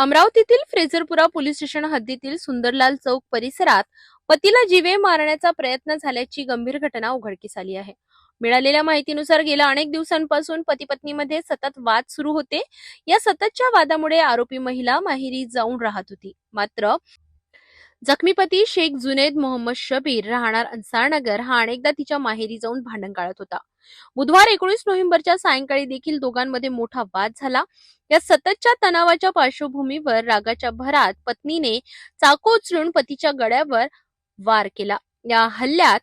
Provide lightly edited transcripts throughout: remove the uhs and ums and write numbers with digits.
अमरावतीतील फ्रेझरपुरा police station हद्दीतील सुंदरलाल चौक परिसरात पतीला जीवे मारण्याचा प्रयत्न झाल्याची गंभीर घटना उघडकीस आली आहे। मिळालेल्या माहितीनुसार गेल्या अनेक दिवसांपासून पती पत्नीमध्ये सतत वाद सुरू होते। या सततच्या वादामुळे आरोपी महिला माहेरी जाऊन राहत होती। मात्र जखमी पती शेख जुनेद मोहम्मद शबीर राहणार अन्सारनगर हा अनेकदा तिच्या माहेरी जाऊन भांडण काढत होता। बुधवार 19 नोव्हेंबरच्या सायंकाळी देखील दोघांमध्ये मोठा वाद झाला। या सततच्या तणावाच्या पार्श्वभूमीवर रागाच्या भरात पत्नीने चाकू उचलून पतीच्या गळ्यावर वार केला। या हल्ल्यात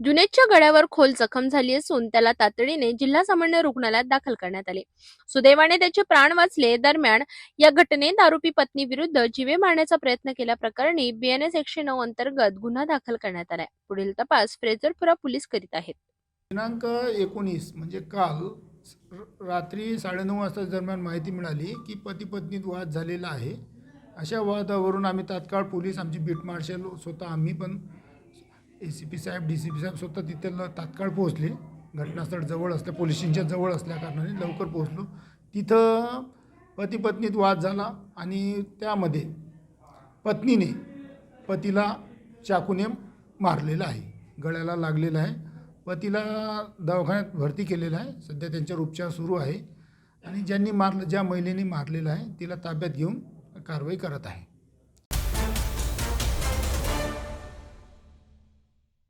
जुनेदच्या गळ्यावर खोल जखम झाली असून त्याला तातडीने जिल्हा सामान्य रुग्णालयात दाखल करण्यात आले। सुदैवाने त्याचे प्राण वाचले। दरम्यान या घटनेत आरोपी पत्नी विरुद्ध जीवे मारण्याचा प्रयत्न केल्याप्रकरणी BNS 109 अंतर्गत गुन्हा दाखल करण्यात आलाय। पुढील तपास फ्रेझरपुरा पोलीस करीत आहेत। दिनांक 19 म्हणजे काल रात्री 9:30 वाजता दरम्यान माहिती मिळाली की पती पत्नीत वाद झालेला आहे। अशा वादावरून आम्ही तात्काळ पोलीस, आमची बीट मार्शल, स्वतः आम्ही पण ACP साहेब, DCP साहेब स्वतः तिथे तात्काळ पोहोचले। घटनास्थळ जवळ असल्या, पोलीस स्टेशनच्या जवळ असल्या कारणाने लवकर पोहोचलो। तिथं पती पत्नीत वाद झाला आणि त्यामध्ये पत्नीने पतीला चाकूने मारलेला आहे, गळ्याला लागलेला आहे। पतीला दवाखान्यात भरती केलेलं आहे। सध्या त्यांच्यावर उपचार सुरू आहे आणि ज्या महिलेने मारलेलं आहे तिला ताब्यात घेऊन कारवाई करत आहे।